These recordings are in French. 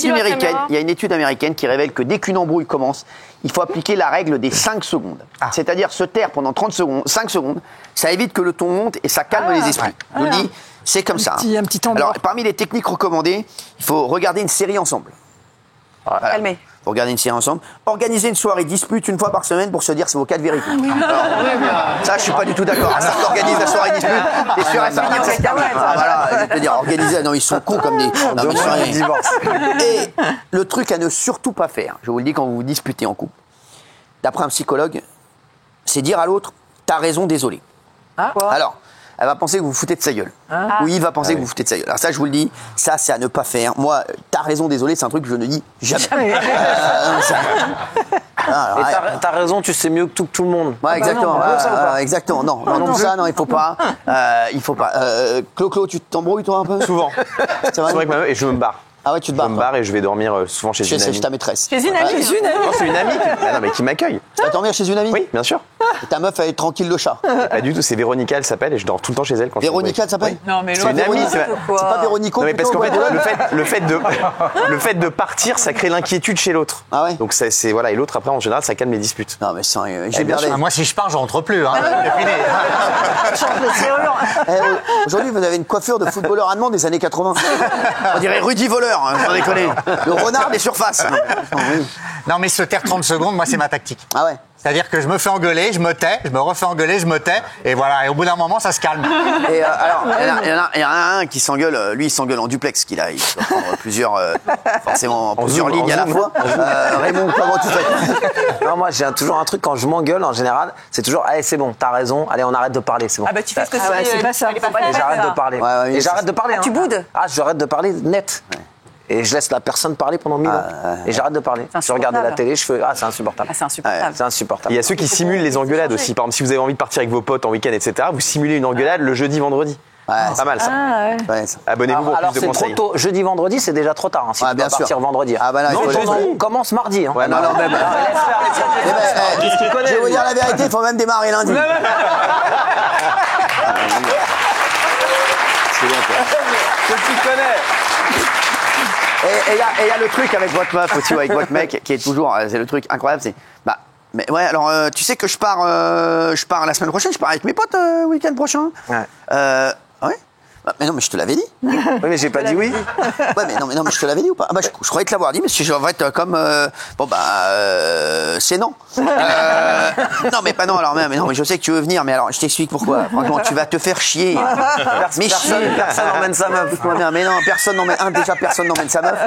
une étude américaine qui révèle que dès qu'une embrouille commence, il faut appliquer la règle des 5 secondes. C'est-à-dire se taire pendant 5 secondes, ça évite que le ton monte et ça calme les esprits. Je vous le dis, c'est comme ça. Un petit temps. Alors, parmi les techniques recommandées, il faut regarder une série ensemble. Voilà. Calmer. Pour regarder une série ensemble. Organiser une soirée dispute une fois par semaine pour se dire c'est vos cas de vérité. Ça, je suis pas du tout d'accord. Ça, organise la soirée dispute. T'es sûr et certain que c'est voilà, je peux dire, organiser. Non, ils sont cons comme des. Non, mais et le truc à ne surtout pas faire, je vous le dis quand vous vous disputez en couple, d'après un psychologue, c'est dire à l'autre t'as raison, désolé. Alors, elle va penser que vous vous foutez de sa gueule. Ou il va penser que vous vous foutez de sa gueule. Alors ça, je vous le dis, ça, c'est à ne pas faire. Moi, t'as raison, désolé, c'est un truc que je ne dis jamais. T'as raison, tu sais mieux que tout le monde. Ouais, exactement. Exactement. Non, tout ça, non, il faut pas. Il faut pas. Clo, tu t'embrouilles, toi, un peu? Souvent. C'est vrai? C'est vrai que et je me barre. Ah ouais, tu te barres. Je me barre et je vais dormir souvent chez une amie. Chez ta maîtresse. Chez une amie. Non, c'est une amie qui m'accueille. Tu vas dormir chez une amie? Oui, bien sûr. Et ta meuf, elle est tranquille le chat. Pas du tout, c'est Véronica, elle s'appelle, et je dors tout le temps chez elle. Véronica, elle s'appelle? Non, mais c'est une amie. C'est pas Véronico? Non, mais parce qu'en fait, le fait de partir, ça crée l'inquiétude chez l'autre. Ah ouais? Donc c'est voilà, et l'autre après, en général, ça calme les disputes. Non, mais j'ai bien. Moi, si je pars, je rentre plus. Aujourd'hui, vous avez une coiffure de footballeur allemand des années 80. On dirait Rudy Voleur, sans déconner. Le renard des surfaces. Non, mais se taire 30 secondes, moi, c'est ma tactique. Ah ouais? C'est-à-dire que je me fais engueuler, je me tais, je me refais engueuler, je me tais, et voilà. Et au bout d'un moment, ça se calme. Et alors, il y en a un qui s'engueule, lui, il s'engueule en duplex, il doit prendre plusieurs lignes à la fois. Raymond, comment tu fais? Non, moi j'ai toujours un truc quand je m'engueule en général, c'est toujours allez c'est bon, t'as raison, allez on arrête de parler, c'est bon. Ah bah tu fais ce que c'est pas ça. Et j'arrête de parler. Et j'arrête de parler. Tu boudes? Ah, j'arrête de parler net. Et je laisse la personne parler pendant 1000 ans. Et j'arrête de parler. Je regarde la télé, je fais c'est insupportable. C'est insupportable. C'est insupportable. Il y a ceux qui simulent les engueulades aussi. Par exemple, si vous avez envie de partir avec vos potes en week-end, etc., vous simulez une engueulade le jeudi, vendredi. C'est pas mal ça. Abonnez-vous pour alors plus de conseils. Trop tôt. Jeudi, vendredi, c'est déjà trop tard. Si tu dois partir vendredi. Ah bah là, on commence mardi. Ouais, non, même. Je vais vous dire la vérité, il faut même démarrer lundi. C'est bon, quoi. Tu connais. Et il y a le truc avec votre meuf aussi, ou avec votre mec, qui est toujours, c'est le truc incroyable, c'est, mais ouais, alors, tu sais que je pars la semaine prochaine, je pars avec mes potes, week-end prochain. Ouais. Ouais. Mais non, mais je te l'avais dit. Oui, mais j'ai pas dit oui. Ouais, mais non, mais je te l'avais dit ou pas? Ah bah, je croyais te l'avoir dit, mais je vais être comme, c'est non. Non, mais pas non, alors, mais non, mais je sais que tu veux venir, mais alors, je t'explique pourquoi. Franchement, tu vas te faire chier. Mais Personne n'emmène sa meuf. Mais non, personne n'emmène sa meuf.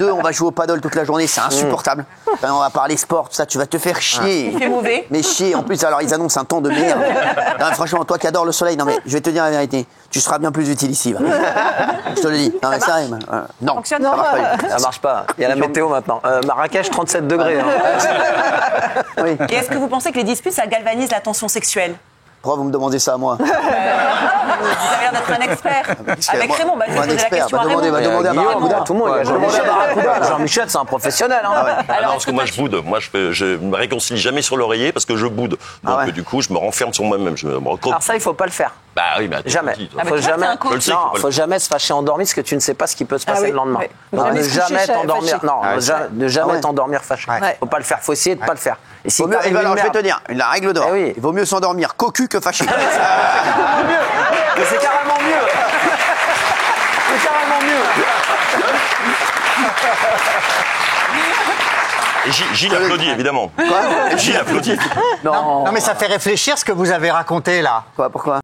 2, on va jouer au paddle toute la journée, c'est insupportable. Enfin, on va parler sport, tout ça, tu vas te faire chier. Il fait mauvais. Mais chier, en plus, alors ils annoncent un temps de merde. Non, franchement, toi qui adores le soleil, non mais je vais te dire la vérité, tu seras bien plus utile ici. Je te le dis. Non mais ça, non, ça marche pas. Ça marche pas. Il y a la météo maintenant. Marrakech, 37 degrés. Oui. Et est-ce que vous pensez que les disputes, ça galvanise la tension sexuelle? Pourquoi vous me demandez ça à moi? Vous avez l'air d'être un expert. Avec Raymond, je vais poser la question à Raymond. Demandez à Barracuda. Tout le monde. Jean-Michel, c'est un professionnel. Non, parce que moi je boude. Moi je me réconcilie jamais sur l'oreiller parce que je boude. Donc du coup, je me renferme sur moi-même. Alors ça, il faut pas le faire. Bah oui, mais jamais. Faut jamais se fâcher endormi parce que tu ne sais pas ce qui peut se passer le lendemain. Ne jamais t'endormir. Non, ne jamais t'endormir fâché. Faut pas le faire. Faut essayer de pas le faire. Et si alors je vais te dire, la règle d'or. Il vaut mieux s'endormir cocu que fâché. C'est carrément mieux. C'est carrément mieux. Et Gilles applaudit, évidemment. Quoi? Gilles applaudit. Non, mais ça fait réfléchir ce que vous avez raconté là. Quoi? Pourquoi?